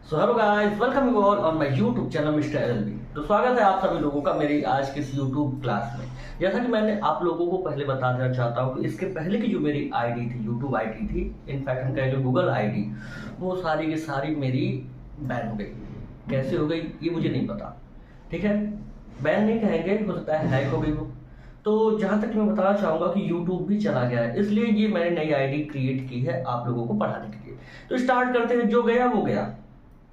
So hello guys, welcome you all on my YouTube channel Mister LB. तो स्वागत है आप सभी लोगों का मेरी आज की इस यूट्यूब क्लास में। जैसा कि मैंने आप लोगों को पहले बता देना चाहता हूँ कि इसके पहले की जो मेरी आईडी थी, यूट्यूब आईडी थी, इनफैक्ट हम कहेंगे गूगल आईडी, वो सारी की सारी मेरी बैन हो गई। कैसे हो गई ये मुझे नहीं पता, ठीक है। बैन नहीं कहेंगे, हो सकता है हैक हो गई हो। तो जहाँ तक मैं बताना चाहूँगा कि यूट्यूब भी चला गया है, इसलिए ये मैंने नई आईडी क्रिएट की है आप लोगों को पढ़ाने के लिए। तो स्टार्ट करते हैं, जो गया वो गया,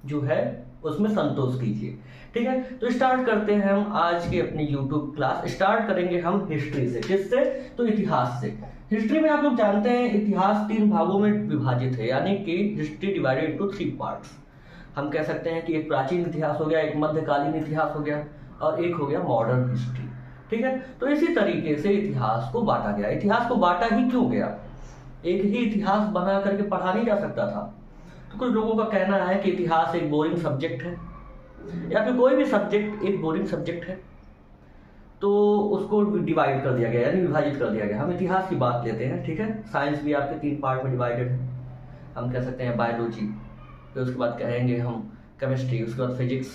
जो है उसमें संतोष कीजिए, ठीक है। तो स्टार्ट करते हैं हम आज की अपनी यूट्यूब क्लास। स्टार्ट करेंगे हम हिस्ट्री से। किससे? तो इतिहास से। हिस्ट्री में आप लोग जानते हैं इतिहास 3 भागों में विभाजित है, यानी कि हिस्ट्री डिवाइडेड इनटू 3 पार्ट्स। हम कह सकते हैं कि एक प्राचीन इतिहास हो गया, एक मध्यकालीन इतिहास हो गया और एक हो गया मॉडर्न हिस्ट्री, ठीक है। तो इसी तरीके से इतिहास को बांटा गया। इतिहास को बांटा ही क्यों गया? एक ही इतिहास बना करके पढ़ा नहीं जा सकता था। तो कुछ लोगों का कहना है कि इतिहास एक बोरिंग सब्जेक्ट है, या फिर कोई भी सब्जेक्ट एक बोरिंग सब्जेक्ट है, तो उसको डिवाइड कर दिया गया, यानी विभाजित कर दिया गया। हम इतिहास की बात लेते हैं, ठीक है। साइंस भी आपके 3 पार्ट में डिवाइडेड है। हम कह सकते हैं बायोलॉजी, फिर उसके बाद कहेंगे हम केमिस्ट्री, उसके बाद फिजिक्स,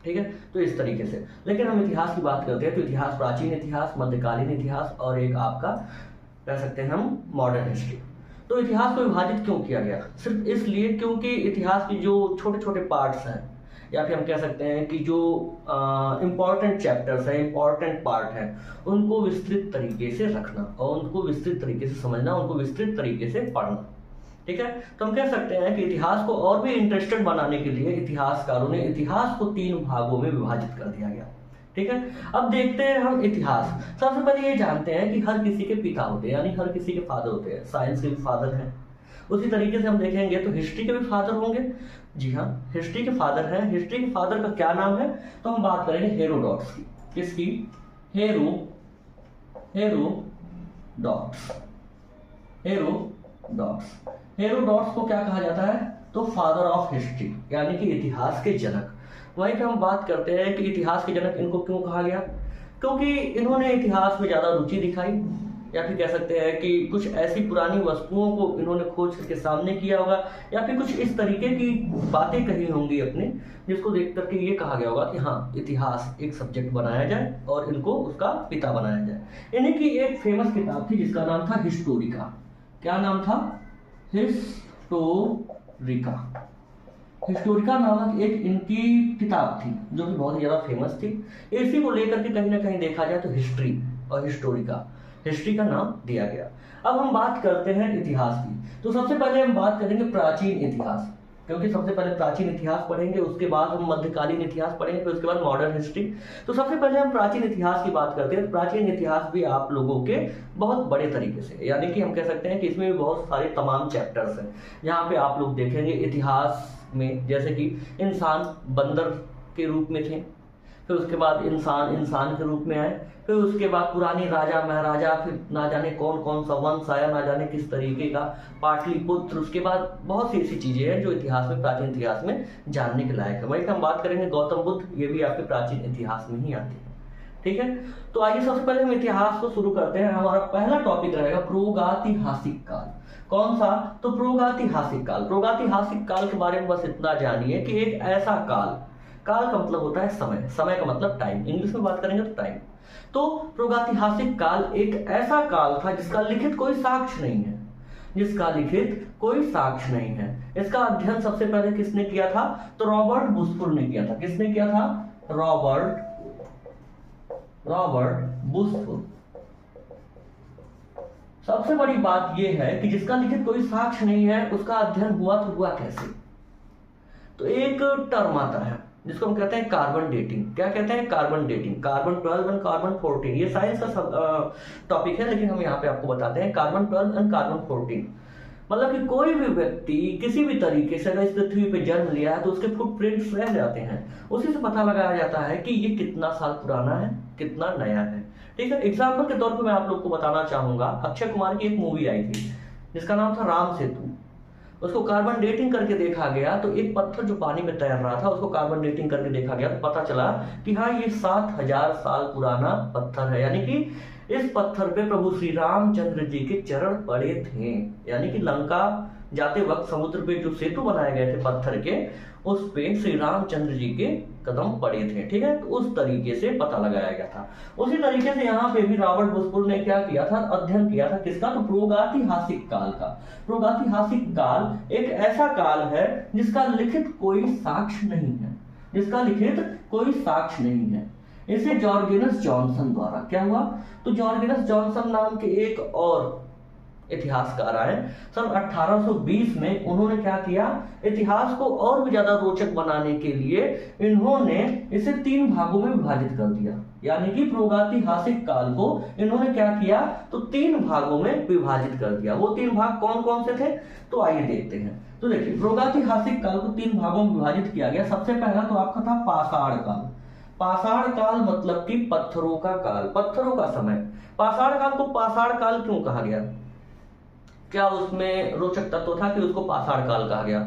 ठीक है। तो इस तरीके से, लेकिन हम इतिहास की बात करते हैं तो इतिहास प्राचीन इतिहास, मध्यकालीन इतिहास और एक आपका कह सकते हैं हम मॉडर्न हिस्ट्री। तो इतिहास को विभाजित क्यों किया गया? सिर्फ इसलिए क्योंकि इतिहास की जो छोटे छोटे पार्ट्स हैं, या फिर हम कह सकते हैं कि जो इम्पॉर्टेंट चैप्टर्स हैं, इम्पॉर्टेंट पार्ट हैं, उनको विस्तृत तरीके से रखना और उनको विस्तृत तरीके से समझना, उनको विस्तृत तरीके से पढ़ना, ठीक है। तो हम कह सकते हैं कि इतिहास को और भी इंटरेस्टेड बनाने के लिए इतिहासकारों ने इतिहास को 3 भागों में विभाजित कर दिया गया, ठीक है। अब देखते हैं हम इतिहास। सबसे पहले ये जानते हैं कि हर किसी के पिता होते हैं, यानी हर किसी के फादर होते हैं। साइंस के भी फादर हैं, उसी तरीके से हम देखेंगे तो हिस्ट्री के भी फादर होंगे। जी हाँ, हिस्ट्री के फादर हैं। हिस्ट्री के फादर का क्या नाम है? तो हम बात करेंगे हेरोडोट्स की। किसकी? हेरोडोट्स। हेरोडोट्स को क्या कहा जाता है? तो फादर ऑफ हिस्ट्री, यानी कि इतिहास के जनक। वहीं पे हम बात करते हैं कि इतिहास के जनक इनको क्यों कहा गया? क्योंकि इन्होंने इतिहास में ज़्यादा रुचि दिखाई, या फिर कह सकते हैं कि कुछ ऐसी पुरानी वस्तुओं को इन्होंने खोज करके सामने किया होगा, या फिर कुछ इस तरीके की बातें कही होंगी अपने, जिसको देख करके ये कहा गया होगा कि हाँ, इतिहास एक सब्जेक्ट बनाया जाए और इनको उसका पिता बनाया जाए। इन्हीं की एक फेमस किताब थी जिसका नाम था हिस्टोरिका। क्या नाम था? हिस्टोरिका नामक एक इनकी किताब थी जो कि बहुत ही ज़्यादा फेमस थी। इसी को लेकर के कहीं ना कहीं देखा जाए तो हिस्ट्री और हिस्ट्री का नाम दिया गया। अब हम बात करते हैं इतिहास की। तो सबसे पहले हम बात करेंगे प्राचीन इतिहास, क्योंकि सबसे पहले प्राचीन इतिहास पढ़ेंगे, उसके बाद हम मध्यकालीन इतिहास पढ़ेंगे, फिर उसके बाद मॉडर्न हिस्ट्री। तो सबसे पहले हम प्राचीन इतिहास की बात करते हैं। प्राचीन इतिहास भी आप लोगों के बहुत बड़े तरीके से, यानी कि हम कह सकते हैं कि इसमें भी बहुत सारे तमाम चैप्टर्स हैं, जहाँ पे आप लोग देखेंगे इतिहास में, जैसे कि इंसान बंदर के रूप में थे, फिर उसके बाद इंसान के रूप में आए, फिर उसके बाद पुरानी राजा महाराजा, फिर ना जाने कौन कौन सा वंश आया, ना जाने किस तरीके का, पाटलिपुत्र, उसके बाद बहुत सी ऐसी चीजें हैं जो इतिहास में, प्राचीन इतिहास में जानने के लायक है। वहीं हम बात करेंगे गौतम बुद्ध, ये भी आपके प्राचीन इतिहास में ही आते हैं, ठीक है। तो आइए सबसे पहले हम इतिहास को शुरू करते हैं। हमारा पहला टॉपिक रहेगा प्रागैतिहासिक काल। कौन सा? तो प्रागैतिहासिक काल। प्रागैतिहासिक काल के बारे में बस इतना जानिए कि एक ऐसा काल का मतलब होता है समय, समय का मतलब टाइम, इंग्लिश में बात करेंगे तो टाइम। तो प्रागैतिहासिक काल एक ऐसा काल था जिसका लिखित कोई साक्ष्य नहीं है, इसका अध्ययन सबसे पहले किसने किया था? तो रॉबर्ट बुशफुल ने किया था। किसने किया था? रॉबर्ट बुशफुल। सबसे बड़ी बात यह है कि जिसका लिखित कोई साक्ष्य नहीं है, उसका अध्ययन हुआ तो हुआ कैसे? तो एक टर्म आता है जिसको हम कहते हैं कार्बन डेटिंग। क्या कहते हैं? Carbon dating. कार्बन 12 और कार्बन 14, ये साइंस का टॉपिक है, लेकिन हम यहाँ पे आपको बताते हैं कार्बन 12 और कार्बन 14। मतलब कि कोई भी व्यक्ति किसी भी तरीके से अगर इस पृथ्वी पे जन्म लिया है तो उसके फुटप्रिंट्स रह जाते हैं, उसी से पता लगाया जाता है कि ये कितना साल पुराना है, कितना नया है, ठीक है। एग्जाम्पल के तौर पर मैं आप लोग को बताना चाहूंगा, अक्षय कुमार की एक मूवी आई थी जिसका नाम था राम सेतु। उसको कार्बन डेटिंग करके देखा गया तो एक पत्थर जो पानी में तैर रहा था, उसको कार्बन डेटिंग करके देखा गया तो पता चला कि हाँ, ये 7000 साल पुराना पत्थर है, यानी कि इस पत्थर पे प्रभु श्री रामचंद्र जी के चरण पड़े थे, यानी कि लंका जाते वक्त समुद्र पे जो सेतु बनाए गए थे पत्थर के, उस पे श्री रामचंद्र जी के कदम पड़े थे। ठीक है, तो उस तरीके से पता लगाया गया था। उसी तरीके से यहाँ पे भी रॉबर्ट बुशफोर्ड ने क्या किया था, अध्ययन किया था किसका, तो प्रागैतिहासिक काल का। प्रागैतिहासिक काल एक ऐसा काल है जिसका लिखित कोई साक्ष्य नहीं है, जिसका लिखित कोई साक्ष्य नहीं है। इसे जॉर्गेनस जॉनसन द्वारा क्या हुआ, तो जॉर्गेनस जॉनसन नाम के एक और इतिहासकार आए सन 1820 में। उन्होंने क्या किया, इतिहास को और भी ज्यादा रोचक बनाने के लिए इन्होंने इसे 3 भागों में विभाजित कर दिया। यानी कि प्रागैतिहासिक काल को इन्होंने क्या किया, तो 3 भागों में विभाजित कर दिया। वो 3 भाग कौन कौन से थे, तो आइए देखते हैं। तो देखिए, प्रागैतिहासिक काल को 3 भागों में विभाजित किया गया। सबसे पहला तो आपका था पाषाण काल। पाषाण काल मतलब कि पत्थरों का काल, पत्थरों का समय। पाषाण काल को पाषाण काल क्यों कहा गया, क्या उसमें रोचक तत्व था कि उसको पाषाण काल कहा गया,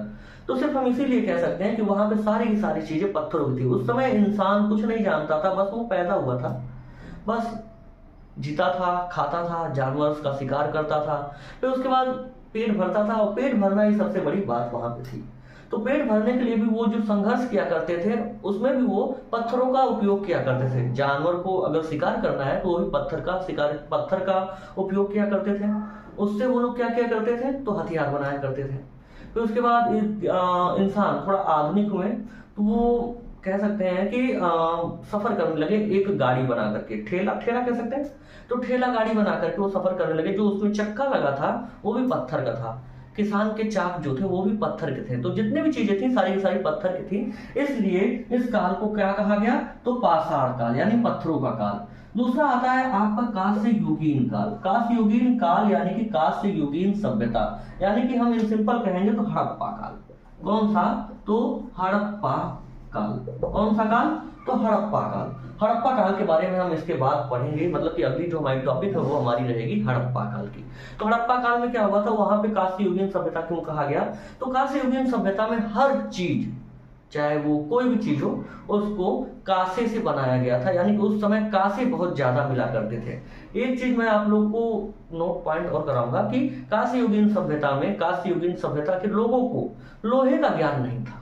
तो सिर्फ हम इसीलिए कह सकते हैं कि वहां पे सारी की सारी चीजें पत्थरों की थी। उस समय इंसान कुछ नहीं जानता था, बस वो पैदा हुआ था, बस जीता था, खाता था, जानवर का शिकार करता था, फिर उसके बाद पेट भरता था, और पेट भरना ही सबसे बड़ी बात वहां पे थी। तो पेट भरने के लिए भी वो जो संघर्ष किया करते थे, उसमें भी वो पत्थरों का उपयोग किया करते थे। जानवर को अगर शिकार करना है तो वो भी पत्थर का उपयोग किया करते थे। उससे वो लोग क्या किया करते थे, तो हथियार बनाया करते थे। फिर उसके बाद इंसान थोड़ा आधुनिक हुए, तो वो कह सकते हैं कि सफर करने लगे एक गाड़ी बना करके, ठेला कह सकते हैं। तो ठेला गाड़ी बना करके वो सफर करने लगे। जो उसमें चक्का लगा था वो भी पत्थर का था, किसान के चाक जो थे वो भी पत्थर के थे। तो जितने भी चीजें थी सारी की सारी पत्थर की थी। इसलिए इस काल को क्या कहा गया, तो पाषाण काल यानी पत्थरों का काल। दूसरा आता है आपका कांस्य युगीन काल। कांस्य युगीन काल यानी कि कांस्य युगीन सभ्यता, यानी कि हम इन सिंपल कहेंगे तो हड़प्पा काल। कौन सा, तो हड़प्पा काल। कौन सा काल, तो हड़प्पा काल। हड़प्पा काल के बारे में हम इसके बाद पढ़ेंगे, मतलब कि अगली जो हमारी टॉपिक है वो हमारी रहेगी हड़प्पा काल की। तो हड़प्पा काल में क्या हुआ था, वहां पे कांस्य युगीन सभ्यता क्यों कहा गया, तो कांस्य युगीन सभ्यता में हर चीज, चाहे वो कोई भी चीज हो, उसको कांसे से बनाया गया था। यानी कि उस समय कांसे बहुत ज्यादा मिला करते थे। एक चीज मैं आप लोग को नोट पॉइंट और कराऊंगा कि कांस्य युगीन सभ्यता के लोगों को लोहे का ज्ञान नहीं था।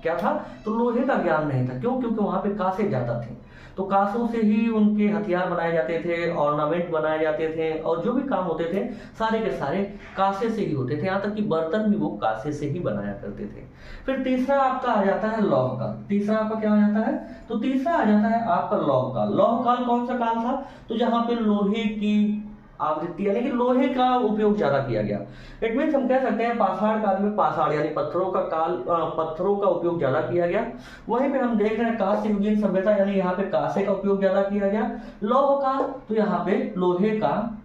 क्या था, तो लोहे का ज्ञान नहीं था। क्यों, क्योंकि वहां पे कांसे ज्यादा थे। तो कांसों से ही उनके हथियार बनाए जाते थे, ऑर्नामेंट बनाए जाते थे, और जो भी काम होते थे सारे के सारे कांसे से ही होते थे। यहाँ तक कि बर्तन भी वो कांसे से ही बनाया करते थे। फिर तीसरा आपका आ जाता है लौह काल। तीसरा आपका क्या आ जाता है, तो तीसरा आ जाता है आपका लौह काल। लौह काल कौन सा काल था, तो जहां पे लोहे की आवृत्ति यानी कि लोहे का उपयोग ज्यादा किया गया। इट मीन्स हम कह सकते हैं पाषाण काल में पाषाण यानी पत्थरों का काल, पत्थरों का उपयोग ज्यादा किया गया। वहीं पे हम देख रहे हैं कांस्य युगीन सभ्यता यानी यहाँ पे कांसे का उपयोग ज्यादा किया गया। लौह काल, तो यहाँ पे लोहे का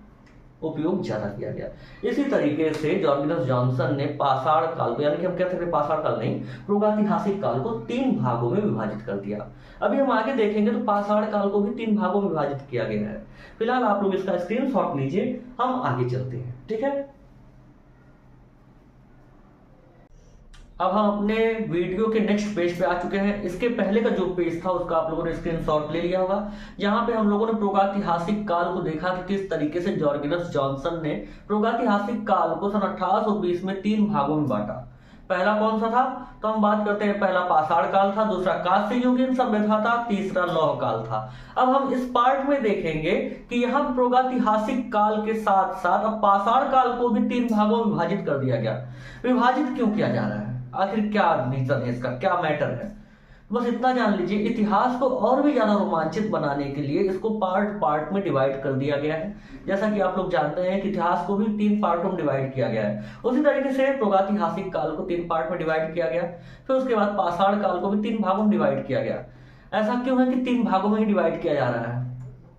उपयोग ज्यादा किया गया। इसी तरीके से जॉर्गेनस जॉनसन ने पाषाण काल को, यानी कि हम कह सकते हैं पाषाण काल नहीं, प्रागैतिहासिक काल को 3 भागों में विभाजित कर दिया। अभी हम आगे देखेंगे तो पाषाण काल को भी 3 भागों में विभाजित किया गया है। फिलहाल आप लोग इसका स्क्रीनशॉट लीजिए, हम आगे चलते हैं। ठीक है, अब हम अपने वीडियो के नेक्स्ट पेज पे आ चुके हैं। इसके पहले का जो पेज था उसका आप लोगों ने स्क्रीनशॉट ले लिया होगा, जहां पे हम लोगों ने प्रागैतिहासिक काल को देखा कि किस तरीके से जॉर्गेनस जॉनसन ने प्रागैतिहासिक काल को सन 1820 में 3 भागों में बांटा। पहला कौन सा था, तो हम बात करते हैं, पहला पाषाण काल था, दूसरा कांस्य युगीन सभ्यता था, तीसरा लौह काल था। अब हम इस पार्ट में देखेंगे कि यहाँ प्रागैतिहासिक काल के साथ साथ अब पाषाण काल को भी 3 भागों में विभाजित कर दिया गया। विभाजित क्यों किया जा रहा है, आखिर क्या रीजन है इसका, क्या मैटर है, बस इतना जान लीजिए। इतिहास को और भी ज्यादा रोमांचित बनाने के लिए इसको पार्ट में डिवाइड कर दिया गया है। जैसा कि आप लोग जानते हैं कि इतिहास को भी 3 पार्टों में डिवाइड किया गया है। उसी तरीके से प्रागैतिहासिक काल को 3 पार्ट में डिवाइड किया गया। फिर उसके बाद पाषाण काल को भी 3 भागों में डिवाइड किया गया। ऐसा क्यों है कि 3 भागों में ही डिवाइड किया जा रहा है,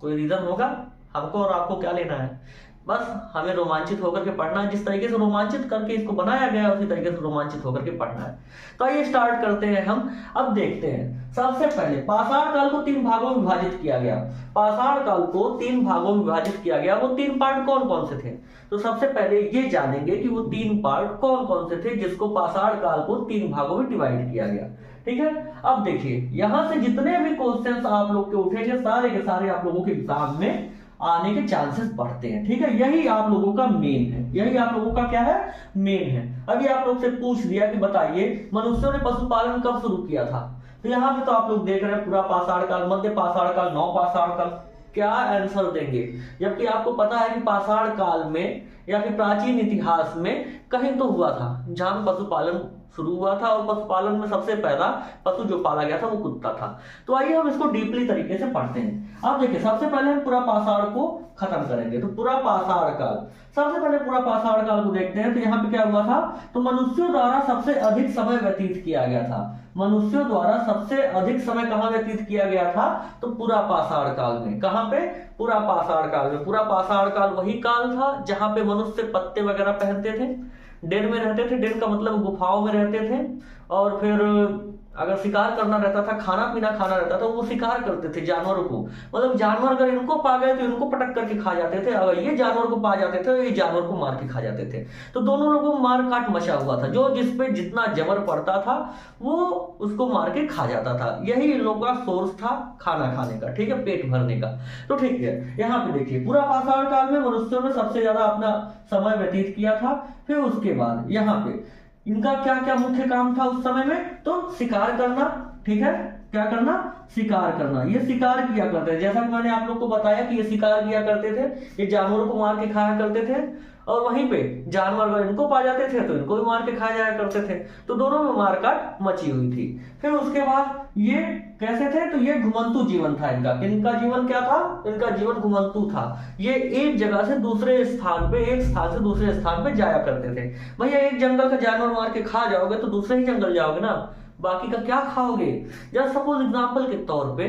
कोई रीजन होगा। हमको और आपको क्या लेना है, बस हमें रोमांचित होकर के पढ़ना है। जिस तरीके से रोमांचित करके इसको बनाया गया है उसी तरीके से रोमांचित होकर के पढ़ना है। तो आइए स्टार्ट करते हैं हम। अब देखते हैं, सबसे पहले पाषाण काल को 3 भागों में विभाजित किया गया। पाषाण काल को 3 भागों में विभाजित किया गया। वो 3 पार्ट कौन कौन से थे, तो सबसे पहले ये जानेंगे कि वो 3 पार्ट कौन कौन से थे जिसको पाषाण काल को 3 भागों में डिवाइड किया गया। ठीक है, अब देखिए यहां से जितने भी क्वेश्चंस आप लोग के उठेंगे सारे के सारे आप लोगों के एग्जाम में आने के चांसेस बढ़ते हैं। ठीक है, यही आप लोगों का मेन है, यही आप लोगों का क्या है, मेन है। अभी आप लोग से पूछ दिया कि बताइए मनुष्यों ने पशुपालन कब शुरू किया था, तो यहाँ पे तो आप लोग देख रहे हैं पूरा पाषाण काल, मध्य पाषाण काल, नव पाषाण काल, क्या आंसर देंगे? जबकि आपको पता है कि पाषाण काल में या फिर प्राचीन इतिहास में कहीं तो हुआ था जहां पे पशुपालन शुरू हुआ था, और पशुपालन में सबसे पहला पशु जो पाला गया था वो कुत्ता था। तो आइए हम इसको डीपली तरीके से पढ़ते हैं। अब देखिए, सबसे पहले हम पूरा पाषाण को खत्म करेंगे। तो पूरा पाषाण काल, सबसे पहले पूरा पाषाण काल को देखते हैं। तो यहाँ पे क्या हुआ था, तो मनुष्यों द्वारा सबसे अधिक समय व्यतीत किया गया था। मनुष्यों द्वारा सबसे अधिक समय कहाँ व्यतीत किया गया था, तो पूरा पाषाण काल में। कहाँ पे, पूरा पाषाण काल में। पूरा पाषाण काल वही काल था जहां पे मनुष्य पत्ते वगैरह पहनते थे, डेन में रहते थे, डेन का मतलब गुफाओं में रहते थे, और फिर अगर शिकार करना रहता था, खाना पीना खाना रहता था, वो शिकार करते थे जानवरों को। मतलब जानवर अगर इनको पा गए तो इनको पटक करके खा जाते थे, अगर ये जानवर को पा जाते थे तो ये जानवर को मार के खा जाते थे। तो दोनों लोगों को मार काट मचा हुआ था, जो जिस पे जितना जबर पड़ता था वो उसको मार के खा जाता था। यही इन लोगों का सोर्स था खाना खाने का, ठीक है, पेट भरने का। तो ठीक है, यहाँ पे देखिए पूरा पाषाण काल में मनुष्यों ने सबसे ज्यादा अपना समय व्यतीत किया था। फिर उसके बाद यहाँ पे इनका क्या क्या मुख्य काम था उस समय में, तो शिकार करना। ठीक है, क्या करना, शिकार करना। ये शिकार किया करते थे, जैसा कि मैंने आप लोग को बताया कि ये शिकार किया करते थे, ये जानवरों को मार के खाया करते थे, और वहीं पे जानवर अगर इनको पा जाते थे तो इनको भी मार के खाया जाया करते थे। तो दोनों में मारकाट मची हुई थी। फिर उसके बाद ये कैसे थे, तो ये घुमंतु जीवन था इनका। इनका जीवन क्या था, इनका जीवन घुमंतु था। ये एक जगह से दूसरे स्थान पे, एक स्थान से दूसरे स्थान पे जाया करते थे। भैया एक जंगल का जानवर मार के खा जाओगे तो दूसरे ही जंगल जाओगे ना, बाकी का क्या खाओगे। जब सपोज एग्जाम्पल के तौर पे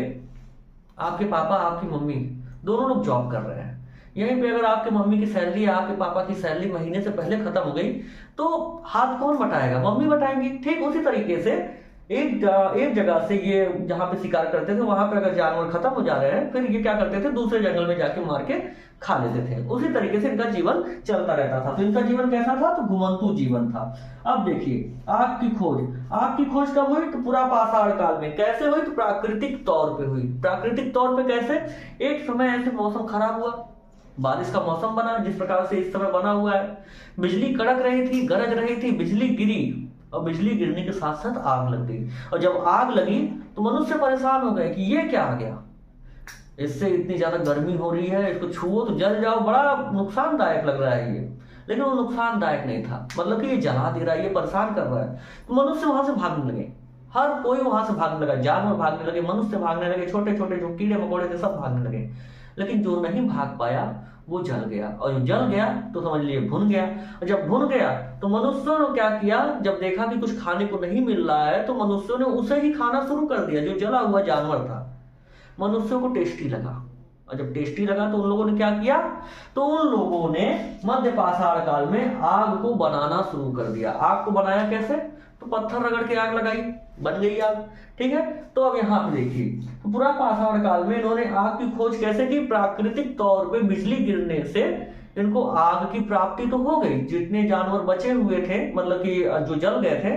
आपके पापा आपकी मम्मी दोनों लोग जॉब कर रहे हैं, यहीं पे अगर आपके मम्मी की सैलरी या आपके पापा की सैलरी महीने से पहले खत्म हो गई तो हाथ कौन बटाएगा, मम्मी बटाएंगी। ठीक उसी तरीके से एक जगह से ये जहां पे शिकार करते थे वहां पे अगर जानवर खत्म हो जा रहे हैं, फिर ये क्या करते थे, दूसरे जंगल में जाके मार के खा लेते थे। उसी तरीके से इनका जीवन चलता रहता था। तो इनका जीवन कैसा था, तो घुमंतु जीवन था। अब देखिए आग की खोज, आग की खोज कब हुई, तो पूरा पाषाण काल में। कैसे हुई, तो प्राकृतिक तौर पे हुई। प्राकृतिक तौर पे कैसे, एक समय ऐसे मौसम खराब हुआ, बारिश का मौसम बना जिस प्रकार से इस समय बना हुआ है, बिजली कड़क रही थी, गरज रही थी, बिजली गिरी, और बिजली गिरने के साथ साथ आग लग गई। और जब आग लगी तो मनुष्य परेशान हो गए कि ये क्या आ गया, इससे इतनी ज्यादा गर्मी हो रही है, इसको छुओ तो जल जाओ, बड़ा नुकसानदायक लग रहा है ये। लेकिन वो नुकसानदायक नहीं था, मतलब कि ये जला दे रहा है, ये परेशान कर रहा है। तो मनुष्य वहां से भागने लगे, हर कोई वहां से भागने लगा, जानवर भागने लगे, मनुष्य भागने लगे, छोटे छोटे जो कीड़े मकोड़े थे सब भागने लगे। लेकिन जो नहीं भाग पाया वो जल गया, और जो जल गया तो समझ लिए भुन गया। और जब भुन गया तो मनुष्यों ने क्या किया, जब देखा कि कुछ खाने को नहीं मिल रहा है तो मनुष्यों ने उसे ही खाना शुरू कर दिया। जो जला हुआ जानवर था मनुष्यों को टेस्टी लगा, और जब टेस्टी लगा तो उन लोगों ने क्या किया, तो उन लोगों ने मध्य पाषाण काल में आग को बनाना शुरू कर दिया। आग को बनाया कैसे, तो पत्थर रगड़ के आग लगाई, बन गई आग। ठीक है, तो अब यहाँ पे देखिए, तो पूरा पाषाण काल में इन्होंने आग की खोज कैसे की, प्राकृतिक तौर पे बिजली गिरने से इनको आग की प्राप्ति तो हो गई। जितने जानवर बचे हुए थे, मतलब कि जो जल गए थे,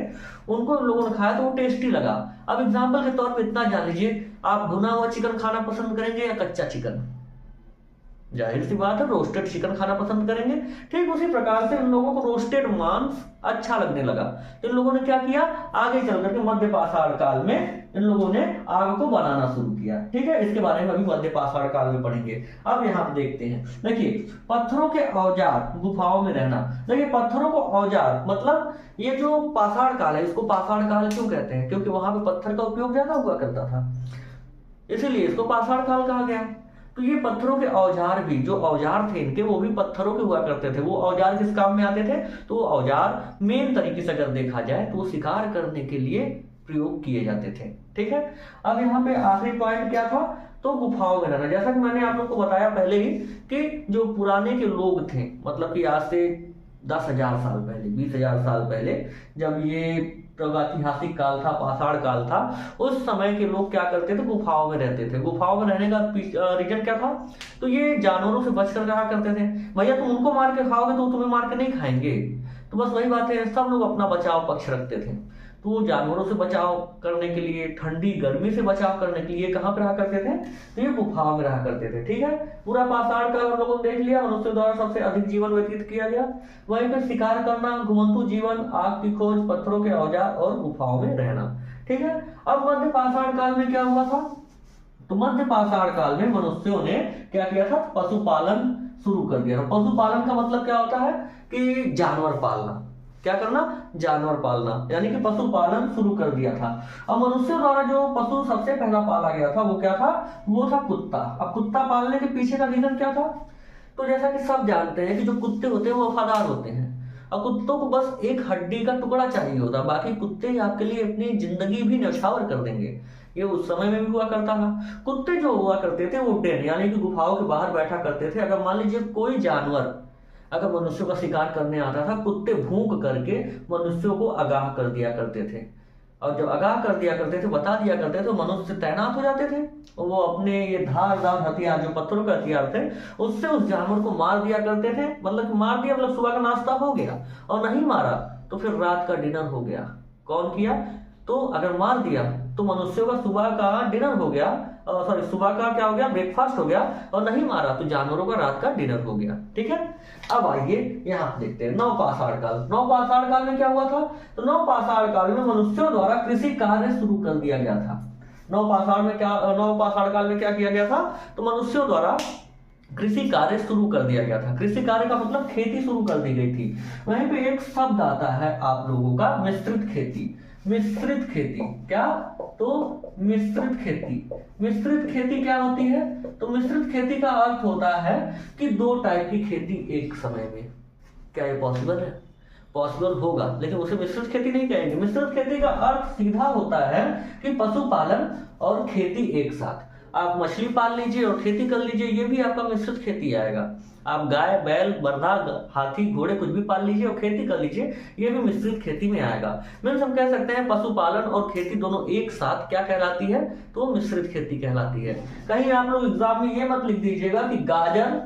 उनको इन लोगों ने खाया तो वो टेस्टी लगा। अब एग्जाम्पल के तौर पे इतना जान लीजिए, आप भुना हुआ चिकन खाना पसंद करेंगे या कच्चा चिकन, जाहिर सी बात है रोस्टेड चिकन खाना पसंद करेंगे। ठीक उसी प्रकार से इन लोगों को रोस्टेड मांस अच्छा लगने लगा। तो इन लोगों ने क्या किया, आगे चल करके मध्य पाषाण काल में इन लोगों ने आग को बनाना शुरू किया। ठीक है, इसके बारे में अभी मध्य पाषाण काल में पढ़ेंगे। अब यहाँ पे देखते हैं, देखिए पत्थरों के औजार, गुफाओं में रहना। देखिए पत्थरों को औजार, मतलब ये जो पाषाण काल है इसको पाषाण काल क्यों कहते हैं, क्योंकि वहां पे पत्थर का उपयोग ज्यादा हुआ करता था, इसीलिए इसको पाषाण काल कहा गया। तो ये पत्थरों के औजार भी, जो औजार थे इनके, वो भी पत्थरों के हुआ करते थे। वो औजार किस काम में आते थे, तो वो औजार मेन तरीके से अगर देखा जाए तो वो शिकार करने के लिए प्रयोग किए जाते थे। ठीक है, अब यहाँ पे आखिरी पॉइंट क्या था, तो गुफाओं में रहना। जैसा कि मैंने आप लोग को बताया पहले ही कि जो पुराने के लोग थे, मतलब कि आज से 10,000 साल पहले, 20,000 साल पहले, जब ये ऐतिहासिक काल था, पाषाण काल था, उस समय के लोग क्या करते थे, गुफाओं में रहते थे। गुफाओं में रहने का रीजन क्या था, तो ये जानवरों से बचकर रहा करते थे। भैया तुम उनको मार के खाओगे तो तुम्हें मार के नहीं खाएंगे, तो बस वही बात है, सब लोग अपना बचाव पक्ष रखते थे। तो वो जानवरों से बचाव करने के लिए, ठंडी गर्मी से बचाव करने के लिए कहाँ पर रहा करते थे? तो ये गुफाओं में रहा करते थे। ठीक है, पूरा पाषाण काल हम लोगों ने देख लिया, मनुष्य द्वारा सबसे अधिक जीवन व्यतीत किया गया। वहीं पर शिकार करना, घुमंतु जीवन, आग की खोज, पत्थरों के औजार और गुफाओं में रहना। ठीक है, अब मध्य पाषाण काल में क्या हुआ था? तो मध्य पाषाण काल में मनुष्यों ने क्या किया था? पशुपालन शुरू कर दिया। पशुपालन का मतलब क्या होता है? कि जानवर पालना। क्या करना? जानवर पालना, यानी कि पशुपालन शुरू कर दिया था। अब मनुष्यों द्वारा जो पशु सबसे पहला पाला गया था वो क्या था? वो था कुत्ता। अब कुत्ता पालने के पीछे का रीजन क्या था? तो जैसा कि सब जानते हैं कि जो कुत्ते होते हैं वो वफादार होते हैं, और कुत्तों को बस एक हड्डी का टुकड़ा चाहिए होता, बाकी कुत्ते आपके लिए अपनी जिंदगी भी न्यौछावर कर देंगे। ये उस समय में भी हुआ करता था। कुत्ते जो हुआ करते थे वो डेन यानी कि गुफाओं के बाहर बैठा करते थे। अगर मान लीजिए कोई जानवर अगर मनुष्यों का शिकार करने आता था, कुत्ते भूंक करके मनुष्यों को आगाह कर दिया करते थे, और जब आगाह कर दिया करते थे, बता दिया करते थे, तो मनुष्य तैनात हो जाते थे। और वो अपने ये धारदार हथियार, जो पत्थरों का हथियार थे, उससे उस जानवर को मार दिया करते थे। मतलब मार दिया मतलब सुबह का नाश्ता हो गया, और नहीं मारा तो फिर रात का डिनर हो गया। कौन किया? तो अगर मार दिया तो मनुष्यों का सुबह का डिनर हो गया, सॉरी सुबह का क्या हो गया? ब्रेकफास्ट हो गया। और नहीं मारा तो जानवरों का रात का डिनर हो गया। ठीक है, अब आइए यहाँ देखते हैं नवपाषाण काल। नवपाषाण काल में क्या हुआ था? तो नवपाषाण काल में मनुष्यों द्वारा कृषि कार्य शुरू कर दिया गया था। नवपाषाण काल में क्या किया गया था? तो मनुष्यों द्वारा कृषि कार्य शुरू कर दिया गया था। कृषि कार्य का मतलब खेती शुरू कर दी गई थी। वहीं पे एक शब्द आता है आप लोगों का, मिश्रित खेती। मिश्रित खेती क्या? तो मिश्रित खेती। मिश्रित खेती क्या होती है? तो मिश्रित खेती का अर्थ होता है कि दो टाइप की खेती एक समय में। क्या ये पॉसिबल है? पॉसिबल होगा, लेकिन उसे मिश्रित खेती नहीं कहेंगे। मिश्रित खेती का अर्थ सीधा होता है कि पशुपालन और खेती एक साथ। आप मछली पाल लीजिए और खेती कर लीजिए, ये भी आपका मिश्रित खेती आएगा। आप गाय, बैल, बरधा, हाथी, घोड़े कुछ भी पाल लीजिए और खेती कर लीजिए, ये भी मिश्रित खेती में आएगा। मीन्स हम कह सकते हैं पशुपालन और खेती दोनों एक साथ क्या कहलाती है? तो मिश्रित खेती कहलाती है। कहीं आप लोग एग्जाम में ये मत लिख दीजिएगा कि गाजर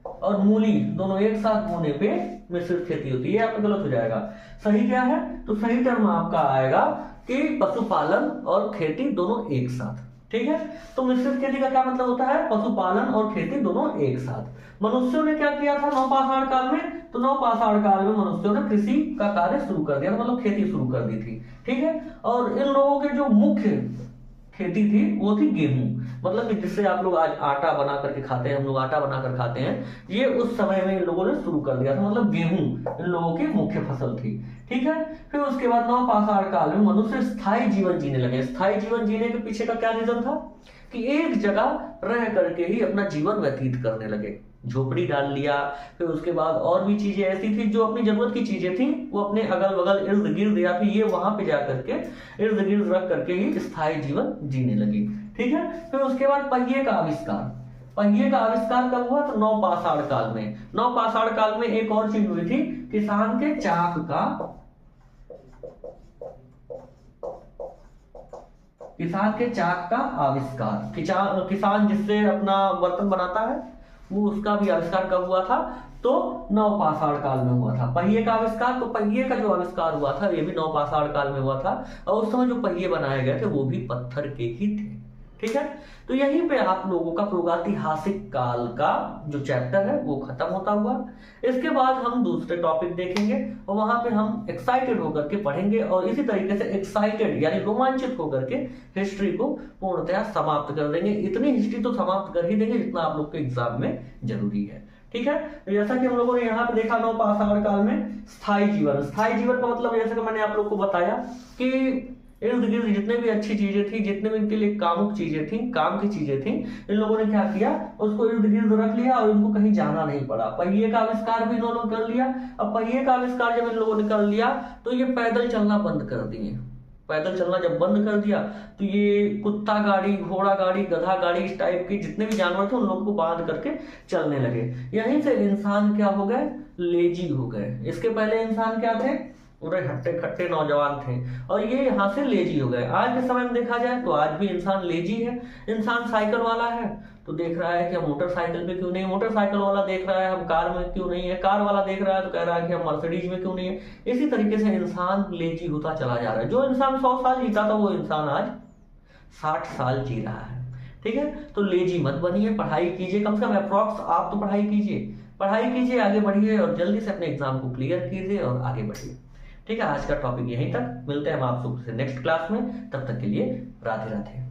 और मूली दोनों एक साथ बोने पे मिश्रित खेती होती है, ये आपका गलत हो जाएगा। सही क्या है? तो सही टर्म आपका आएगा कि पशुपालन और खेती दोनों एक साथ। ठीक है, तो मिश्रित खेती का क्या मतलब होता है? पशुपालन और खेती दोनों एक साथ। मनुष्यों ने क्या किया था नवपाषाण काल में? तो नवपाषाण काल में मनुष्यों ने कृषि का कार्य शुरू कर दिया, मतलब खेती शुरू कर दी थी। ठीक है, और इन लोगों के जो मुख्य खेती थी वो थी गेहूं, मतलब कि जिससे आप लोग आज आटा बना करके खाते हैं, हम लोग आटा बनाकर खाते हैं, ये उस समय में इन लोगों ने शुरू कर दिया था। मतलब गेहूं इन लोगों की मुख्य फसल थी। ठीक है, फिर उसके बाद नवपाषाण काल में मनुष्य स्थायी जीवन जीने लगे। स्थायी जीवन जीने के पीछे का क्या रीजन था? कि एक जगह रह करके ही अपना जीवन व्यतीत करने लगे। झोपड़ी डाल लिया, फिर उसके बाद और भी चीजें ऐसी थी जो अपनी जरूरत की चीजें थी, वो अपने अगल बगल इर्द गिर्द या फिर ये वहां पे जा करके इर्द गिर्द रख करके ही स्थायी जीवन जीने लगी। ठीक है, फिर उसके बाद पहिए का आविष्कार। पहिए का आविष्कार कब हुआ? तो नवपाषाण काल में। नवपाषाण काल में एक और चीज हुई थी, किसान के चाक का आविष्कार। किसान जिससे अपना बर्तन बनाता है, वो उसका भी आविष्कार कब हुआ था? तो नवपाषाण काल में हुआ था। पहिए का आविष्कार, तो पहिए का जो आविष्कार हुआ था ये भी नवपाषाण काल में हुआ था, और उस समय जो पहिए बनाए गए थे वो भी पत्थर के ही थे। ठीक है, तो यहीं पे आप लोगों का प्रागैतिहासिक काल का जो चैप्टर है वो खत्म होता हुआ। इसके बाद हम दूसरे टॉपिक देखेंगे और वहां पे हम एक्साइटेड होकर के पढ़ेंगे, और इसी तरीके से एक्साइटेड यानी रोमांचित होकर के हिस्ट्री को पूर्णतया समाप्त कर देंगे। इतनी हिस्ट्री तो समाप्त कर ही देंगे जितना आप लोग के एग्जाम में जरूरी है। ठीक है, तो जैसा कि हम लोगों ने यहाँ पे देखा नवपाषाण काल में स्थायी जीवन। स्थायी जीवन का मतलब जैसे कि मैंने आप लोग को बताया कि इर्द गिर्द जितने भी अच्छी चीजें थी, जितने भी इनके लिए कामुक चीजें थी, काम की चीजें थी, इन लोगों ने क्या किया? उसको इर्द गिर्द रख लिया और इनको कहीं जाना नहीं पड़ा। पहिए का आविष्कार भी इन्होंने कर लिया। अब पहिए का आविष्कार जब इन लोगों ने कर लिया तो ये पैदल चलना बंद कर दिए। पैदल चलना जब बंद कर दिया तो ये कुत्ता गाड़ी, घोड़ा गाड़ी, गधा गाड़ी, इस टाइप के जितने भी जानवर थे उन लोगों को बांध करके चलने लगे। यहीं से इंसान क्या हो गए? लेजी हो गए। इसके पहले इंसान क्या थे? पूरे हट्टे खट्टे नौजवान थे और ये यहाँ से लेजी हो गए। आज के समय में देखा जाए तो आज भी इंसान लेजी है। इंसान साइकिल वाला है तो देख रहा है कि हम मोटरसाइकिल पे क्यों नहीं, मोटरसाइकिल वाला देख रहा है हम कार में क्यों नहीं है, कार वाला देख रहा है तो कह रहा है कि हम मर्सिडीज में क्यों नहीं है। इसी तरीके से इंसान लेजी होता चला जा रहा है। जो इंसान 100 साल जीता था वो इंसान आज 60 साल जी रहा है। ठीक है, तो लेजी मत बनिए, पढ़ाई कीजिए, कम से कम अप्रॉक्स आप तो पढ़ाई कीजिए, पढ़ाई कीजिए, आगे बढ़िए और जल्दी से अपने एग्जाम को क्लियर कीजिए और आगे बढ़िए। ठीक है, आज का टॉपिक यहीं तक, मिलते हैं हम आप सबसे नेक्स्ट क्लास में, तब तक के लिए राधे राधे।